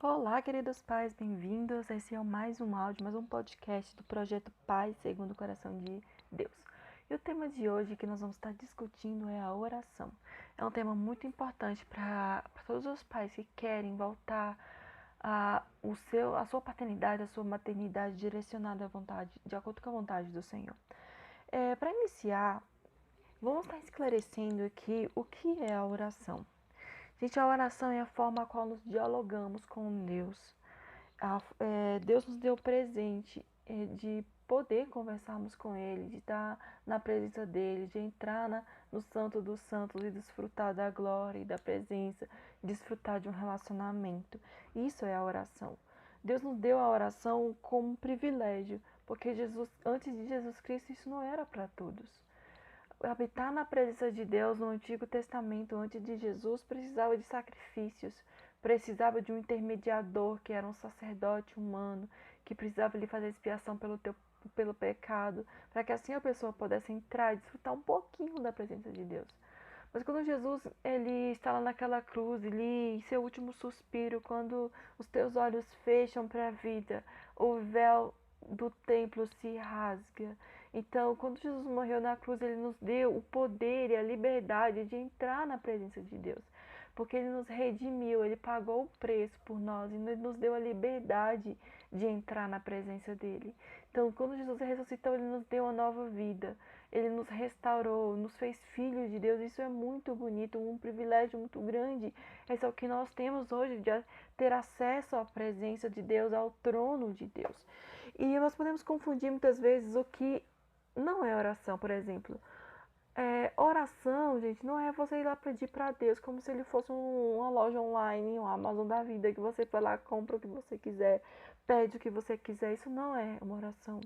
Olá, queridos pais, bem-vindos. Esse é mais um áudio, mais um podcast do projeto Pai Segundo o Coração de Deus. E o tema de hoje que nós vamos estar discutindo é a oração. É um tema muito importante para todos os pais que querem voltar a sua paternidade, a sua maternidade direcionada à vontade, de acordo com a vontade do Senhor. Para iniciar, vamos estar esclarecendo aqui o que é a oração. Gente, a oração é a forma a qual nos dialogamos com Deus. Deus nos deu o presente de poder conversarmos com Ele, de estar na presença dEle, de entrar no Santo dos Santos e desfrutar da glória e da presença, desfrutar de um relacionamento. Isso é a oração. Deus nos deu a oração como um privilégio, porque antes de Jesus Cristo, isso não era para todos. Habitar na presença de Deus no Antigo Testamento, antes de Jesus, precisava de sacrifícios, precisava de um intermediador, que era um sacerdote humano, que precisava lhe fazer expiação pelo pecado, para que assim a pessoa pudesse entrar e desfrutar um pouquinho da presença de Deus. Mas quando Jesus ele está lá naquela cruz, ele, em seu último suspiro, quando os teus olhos fecham para a vida, o véu do templo se rasga. Então, quando Jesus morreu na cruz, ele nos deu o poder e a liberdade de entrar na presença de Deus. Porque ele nos redimiu, ele pagou o preço por nós e nos deu a liberdade de entrar na presença dele. Então, quando Jesus ressuscitou, ele nos deu uma nova vida. Ele nos restaurou, nos fez filhos de Deus. Isso é muito bonito, um privilégio muito grande. Esse é o que nós temos hoje, de ter acesso à presença de Deus, ao trono de Deus. E nós podemos confundir muitas vezes o que não é oração, por exemplo. Oração, gente, não é você ir lá pedir para Deus como se ele fosse uma loja online, um Amazon da vida, que você vai lá, compra o que você quiser, pede o que você quiser. Isso não é uma oração.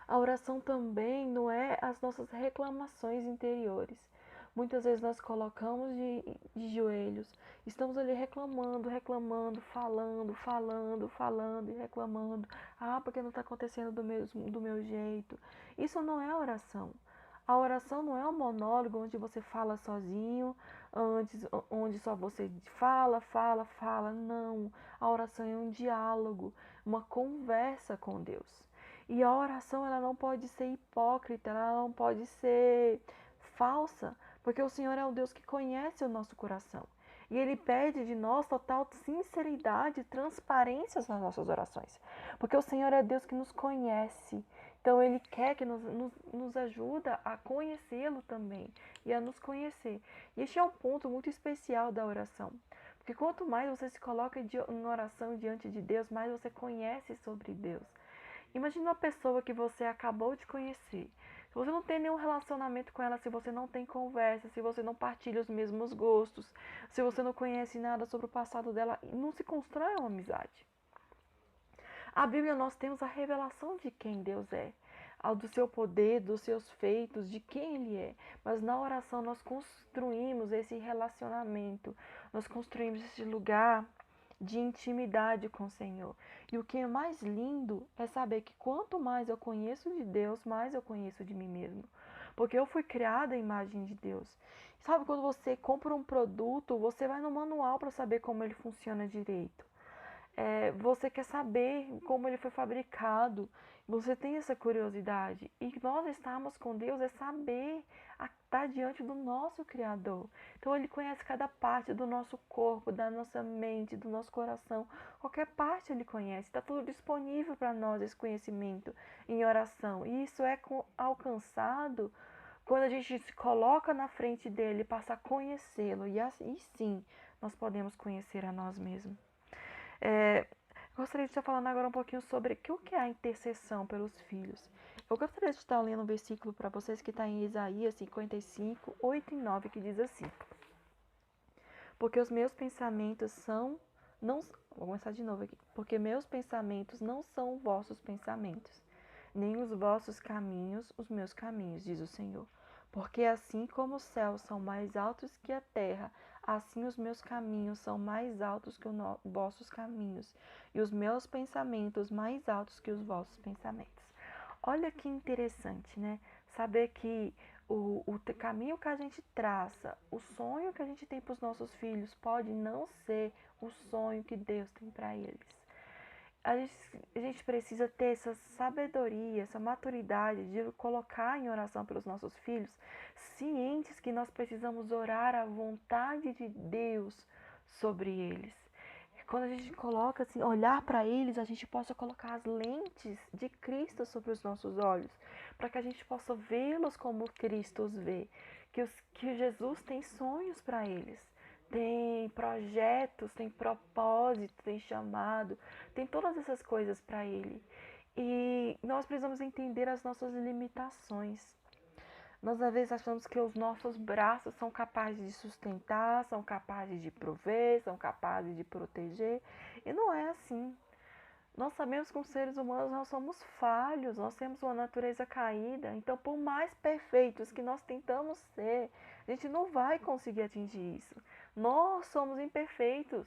A oração também não é as nossas reclamações interiores. Muitas vezes nós colocamos de joelhos, estamos ali reclamando, reclamando, falando e reclamando. Ah, porque não está acontecendo do meu jeito. Isso não é oração. A oração não é um monólogo onde você fala sozinho, onde só você fala. Não. A oração é um diálogo, uma conversa com Deus. E a oração ela não pode ser hipócrita, ela não pode ser falsa, porque o Senhor é um Deus que conhece o nosso coração. E Ele pede de nós total sinceridade e transparência nas nossas orações. Porque o Senhor é Deus que nos conhece. Então Ele quer que nos ajuda a conhecê-lo também e a nos conhecer. E este é um ponto muito especial da oração. Porque quanto mais você se coloca em oração diante de Deus, mais você conhece sobre Deus. Imagina uma pessoa que você acabou de conhecer. Se você não tem nenhum relacionamento com ela, se você não tem conversa, se você não partilha os mesmos gostos, se você não conhece nada sobre o passado dela, não se constrói uma amizade. A Bíblia nós temos a revelação de quem Deus é, do seu poder, dos seus feitos, de quem Ele é. Mas na oração nós construímos esse relacionamento, nós construímos esse lugar de intimidade com o Senhor. E o que é mais lindo é saber que quanto mais eu conheço de Deus, mais eu conheço de mim mesmo. Porque eu fui criada à imagem de Deus. Sabe quando você compra um produto, você vai no manual para saber como ele funciona direito. Você quer saber como ele foi fabricado, você tem essa curiosidade. E nós estarmos com Deus é saber estar diante do nosso Criador. Então ele conhece cada parte do nosso corpo, da nossa mente, do nosso coração. Qualquer parte ele conhece. Está tudo disponível para nós esse conhecimento em oração. E isso é alcançado quando a gente se coloca na frente dele e passa a conhecê-lo. E assim sim nós podemos conhecer a nós mesmos. Gostaria de estar falando agora um pouquinho sobre o que é a intercessão pelos filhos. Eu gostaria de estar lendo um versículo para vocês que está em Isaías 55, 8 e 9, que diz assim: Porque os meus pensamentos são... Não, vou começar de novo aqui. Porque meus pensamentos não são vossos pensamentos, nem os vossos caminhos os meus caminhos, diz o Senhor. Porque assim como os céus são mais altos que a terra, assim os meus caminhos são mais altos que os vossos caminhos, e os meus pensamentos mais altos que os vossos pensamentos. Olha que interessante, né? Saber que o caminho que a gente traça, o sonho que a gente tem para os nossos filhos pode não ser o sonho que Deus tem para eles. A gente precisa ter essa sabedoria, essa maturidade de colocar em oração pelos nossos filhos, cientes que nós precisamos orar a vontade de Deus sobre eles. Quando a gente coloca assim, olhar para eles, a gente possa colocar as lentes de Cristo sobre os nossos olhos, para que a gente possa vê-los como Cristo os vê, que Jesus tem sonhos para eles, tem projetos, tem propósito, tem chamado, tem todas essas coisas para ele. E nós precisamos entender as nossas limitações. Nós às vezes achamos que os nossos braços são capazes de sustentar, são capazes de prover, são capazes de proteger. E não é assim. Nós sabemos que os seres humanos nós somos falhos, nós temos uma natureza caída. Então, por mais perfeitos que nós tentamos ser, a gente não vai conseguir atingir isso. Nós somos imperfeitos.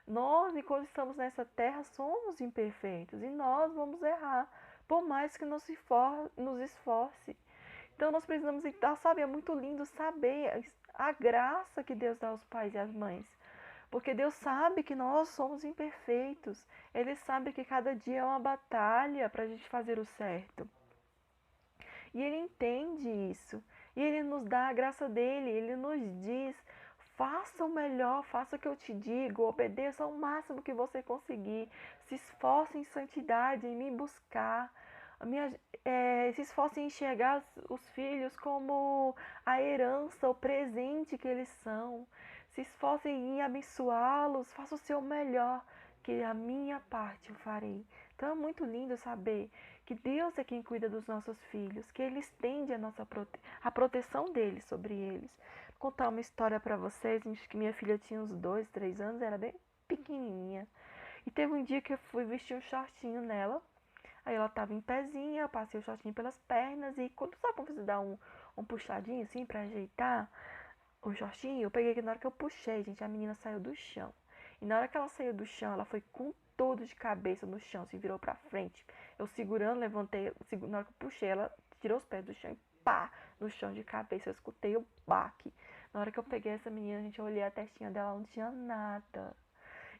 Nós, enquanto estamos nessa terra, somos imperfeitos. E nós vamos errar, por mais que nos esforce. Então nós precisamos estar, sabe, é muito lindo saber a graça que Deus dá aos pais e às mães. Porque Deus sabe que nós somos imperfeitos. Ele sabe que cada dia é uma batalha para a gente fazer o certo. E Ele entende isso. E Ele nos dá a graça dele. Ele nos diz, faça o melhor, faça o que eu te digo, obedeça ao máximo que você conseguir. Se esforce em santidade, em me buscar. Se esforce em enxergar os filhos como a herança, o presente que eles são. Se esforce em abençoá-los, faça o seu melhor, que a minha parte eu farei. Então é muito lindo saber que Deus é quem cuida dos nossos filhos, que Ele estende a proteção dele sobre eles. Vou contar uma história para vocês, acho que minha filha tinha uns 2, 3 anos, era bem pequenininha. E teve um dia que eu fui vestir um shortinho nela. Aí ela tava em pezinha, eu passei o shortinho pelas pernas e sabe quando você dá um puxadinho assim pra ajeitar o shortinho? Eu peguei que na hora que eu puxei, gente, a menina saiu do chão. E na hora que ela saiu do chão, ela foi com tudo de cabeça no chão, se virou pra frente. Eu segurando, levantei, na hora que eu puxei, ela tirou os pés do chão e pá, no chão de cabeça. Eu escutei o baque. Na hora que eu peguei essa menina, gente, eu olhei a testinha dela, não tinha nada.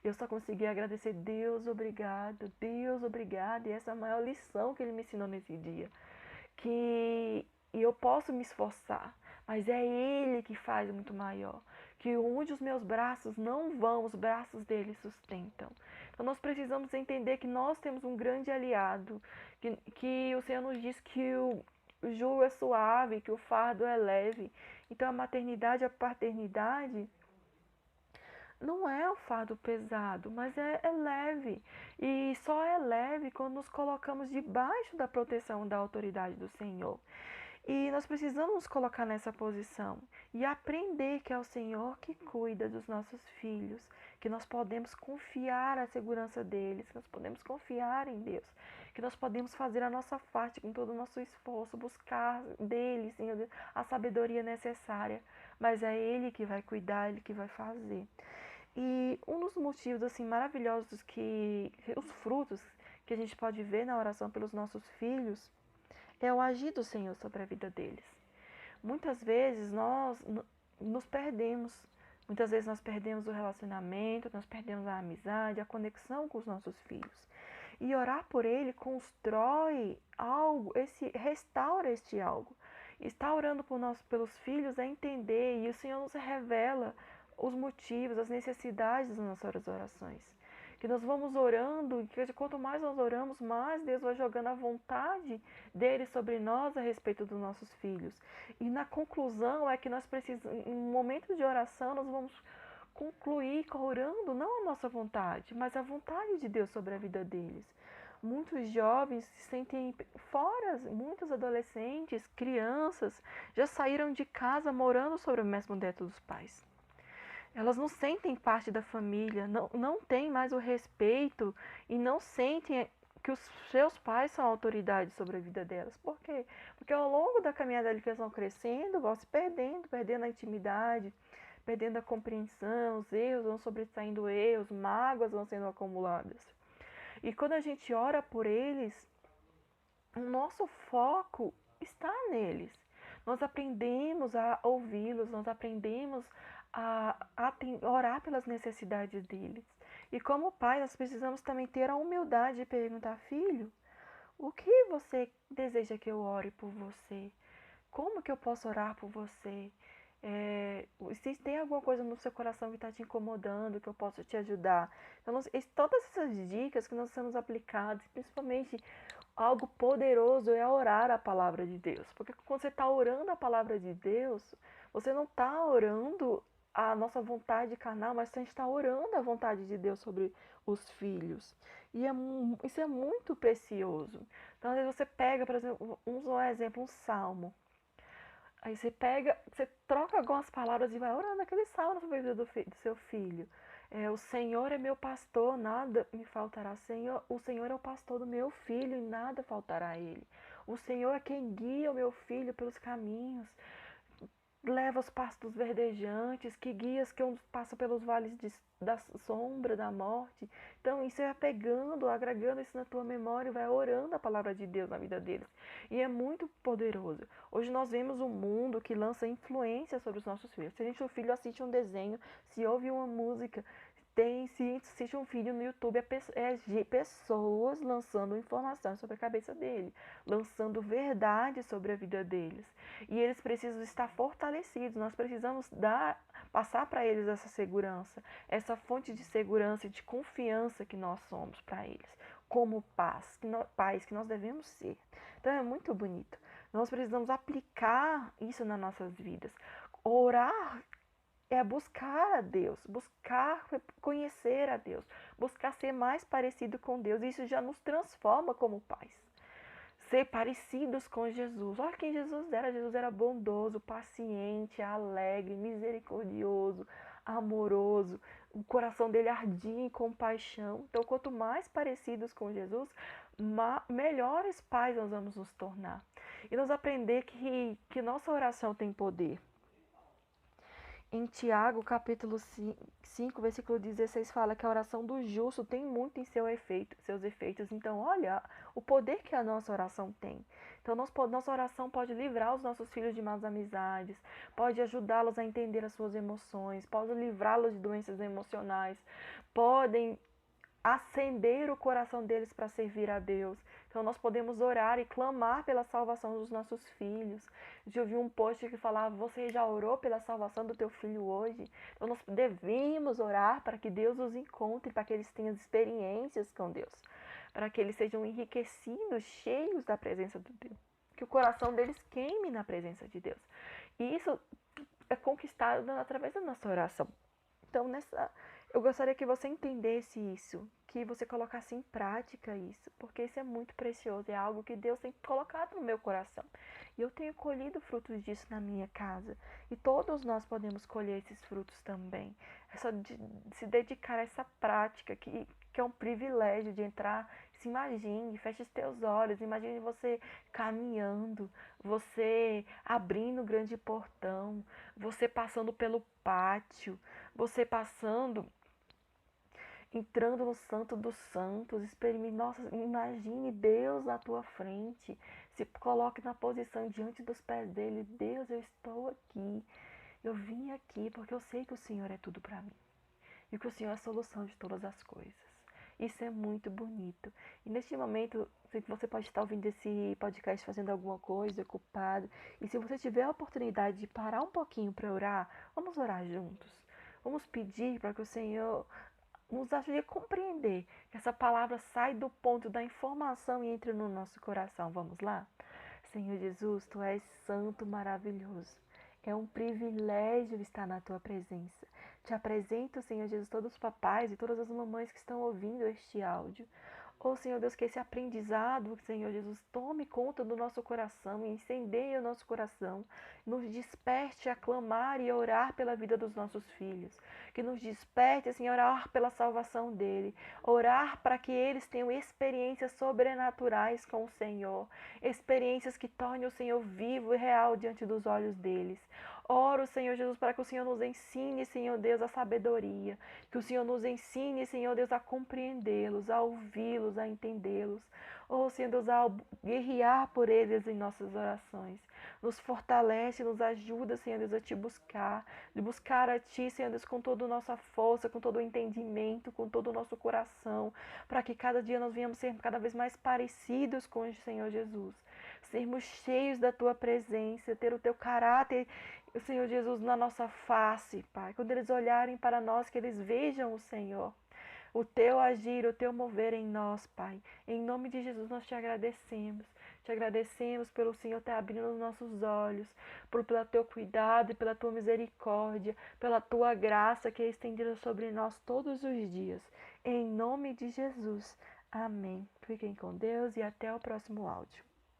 Eu só consegui agradecer, Deus, obrigado, Deus, obrigado. E essa é a maior lição que ele me ensinou nesse dia. Que eu posso me esforçar, mas é Ele que faz muito maior. Que onde os meus braços não vão, os braços dele sustentam. Então nós precisamos entender que nós temos um grande aliado. Que o Senhor nos diz que o jugo é suave, que o fardo é leve. Então a maternidade, a paternidade não é um fardo pesado, mas é leve. E só é leve quando nos colocamos debaixo da proteção da autoridade do Senhor. E nós precisamos nos colocar nessa posição e aprender que é o Senhor que cuida dos nossos filhos, que nós podemos confiar a segurança deles, que nós podemos confiar em Deus, que nós podemos fazer a nossa parte com todo o nosso esforço, buscar dele, Senhor Deus, a sabedoria necessária, mas é Ele que vai cuidar, Ele que vai fazer. E um dos motivos assim maravilhosos que os frutos que a gente pode ver na oração pelos nossos filhos é o agir do Senhor sobre a vida deles. Muitas vezes nós nos perdemos. Muitas vezes nós perdemos o relacionamento, nós perdemos a amizade, a conexão com os nossos filhos. E orar por ele constrói algo, restaura este algo. Estar orando pelos filhos é entender, e o Senhor nos revela os motivos, as necessidades das nossas orações. Que nós vamos orando, e que quanto mais nós oramos, mais Deus vai jogando a vontade dele sobre nós a respeito dos nossos filhos. E na conclusão é que nós precisamos, em momentos de oração, nós vamos concluir orando não a nossa vontade, mas a vontade de Deus sobre a vida deles. Muitos jovens se sentem fora, muitos adolescentes, crianças, já saíram de casa morando sobre o mesmo teto dos pais. Elas não sentem parte da família, não têm mais o respeito e não sentem que os seus pais são autoridade sobre a vida delas. Por quê? Porque ao longo da caminhada que eles vão crescendo, vão se perdendo a intimidade, perdendo a compreensão, os erros vão sobressaindo erros, mágoas vão sendo acumuladas. E quando a gente ora por eles, o nosso foco está neles. Nós aprendemos a ouvi-los, nós aprendemos a orar pelas necessidades deles. E como pai, nós precisamos também ter a humildade de perguntar: filho, o que você deseja que eu ore por você? Como que eu posso orar por você? Se tem alguma coisa no seu coração que está te incomodando, que eu posso te ajudar. Então, todas essas dicas que nós estamos aplicadas, principalmente algo poderoso é orar a palavra de Deus. Porque quando você está orando a palavra de Deus, você não está orando a nossa vontade carnal, mas a gente está orando a vontade de Deus sobre os filhos. E isso é muito precioso. Então, às vezes você pega, por exemplo, um exemplo, um salmo. Aí você pega, você troca algumas palavras e vai orando aquele salmo na vida do seu filho. O Senhor é meu pastor, nada me faltará. O Senhor é o pastor do meu filho e nada faltará a ele. O Senhor é quem guia o meu filho pelos caminhos. Leva os pastos verdejantes, que guias que passam pelos vales da sombra, da morte. Então, isso é pegando, agregando isso na tua memória e vai orando a palavra de Deus na vida deles. E é muito poderoso. Hoje nós vemos um mundo que lança influência sobre os nossos filhos. Se o filho assiste um desenho, se ouve uma música, se assiste um vídeo no YouTube, de pessoas lançando informação sobre a cabeça dele, lançando verdade sobre a vida deles. E eles precisam estar fortalecidos. Nós precisamos passar para eles essa segurança, essa fonte de segurança e de confiança que nós somos para eles, como pais que nós devemos ser. Então é muito bonito. Nós precisamos aplicar isso nas nossas vidas. Orar é buscar a Deus, buscar conhecer a Deus, buscar ser mais parecido com Deus. Isso já nos transforma como pais. Ser parecidos com Jesus. Olha quem Jesus era. Jesus era bondoso, paciente, alegre, misericordioso, amoroso. O coração dele ardia em compaixão. Então, quanto mais parecidos com Jesus, melhores pais nós vamos nos tornar. E nós aprender que nossa oração tem poder. Em Tiago, capítulo 5, versículo 16, fala que a oração do justo tem muito em seus efeitos. Então, olha o poder que a nossa oração tem. Então, nossa oração pode livrar os nossos filhos de más amizades, pode ajudá-los a entender as suas emoções, pode livrá-los de doenças emocionais, podem acender o coração deles para servir a Deus. Então nós podemos orar e clamar pela salvação dos nossos filhos. Eu vi um post que falava: você já orou pela salvação do teu filho hoje? Então nós devemos orar para que Deus os encontre, para que eles tenham experiências com Deus, para que eles sejam enriquecidos, cheios da presença de Deus, que o coração deles queime na presença de Deus. E isso é conquistado através da nossa oração. Então, eu gostaria que você entendesse isso, que você colocasse em prática isso, porque isso é muito precioso, é algo que Deus tem colocado no meu coração. E eu tenho colhido frutos disso na minha casa. E todos nós podemos colher esses frutos também. É só se dedicar a essa prática, que é um privilégio de entrar. Se imagine, feche os teus olhos, imagine você caminhando, você abrindo o grande portão, você passando pelo pátio, você entrando no Santo dos Santos, nossa, imagine Deus à tua frente, se coloque na posição diante dos pés dele. Deus, eu estou aqui, eu vim aqui porque eu sei que o Senhor é tudo para mim e que o Senhor é a solução de todas as coisas. Isso é muito bonito. E neste momento, você pode estar ouvindo esse podcast fazendo alguma coisa, ocupado. E se você tiver a oportunidade de parar um pouquinho para orar, vamos orar juntos. Vamos pedir para que o Senhor nos ajude a compreender que essa palavra sai do ponto da informação e entre no nosso coração. Vamos lá? Senhor Jesus, Tu és santo, maravilhoso. É um privilégio estar na Tua presença. Te apresento, Senhor Jesus, todos os papais e todas as mamães que estão ouvindo este áudio. Oh, Senhor Deus, que esse aprendizado, Senhor Jesus, tome conta do nosso coração e incendeie o nosso coração. Nos desperte a clamar e a orar pela vida dos nossos filhos. Que nos desperte, Senhor, a orar pela salvação dele. Orar para que eles tenham experiências sobrenaturais com o Senhor. Experiências que tornem o Senhor vivo e real diante dos olhos deles. Oro, Senhor Jesus, para que o Senhor nos ensine, Senhor Deus, a sabedoria. Que o Senhor nos ensine, Senhor Deus, a compreendê-los, a ouvi-los, a entendê-los. Oh, Senhor Deus, a guerrear por eles em nossas orações. Nos fortalece, nos ajuda, Senhor Deus, a te buscar. De buscar a Ti, Senhor Deus, com toda a nossa força, com todo o entendimento, com todo o nosso coração. Para que cada dia nós venhamos ser cada vez mais parecidos com o Senhor Jesus. Sermos cheios da Tua presença, ter o Teu caráter, Senhor Jesus, na nossa face, Pai. Quando eles olharem para nós, que eles vejam o Senhor. O Teu agir, o Teu mover em nós, Pai. Em nome de Jesus, nós Te agradecemos. Te agradecemos pelo Senhor ter abrindo os nossos olhos, pelo Teu cuidado e pela Tua misericórdia, pela Tua graça que é estendida sobre nós todos os dias. Em nome de Jesus. Amém. Fiquem com Deus e até o próximo áudio.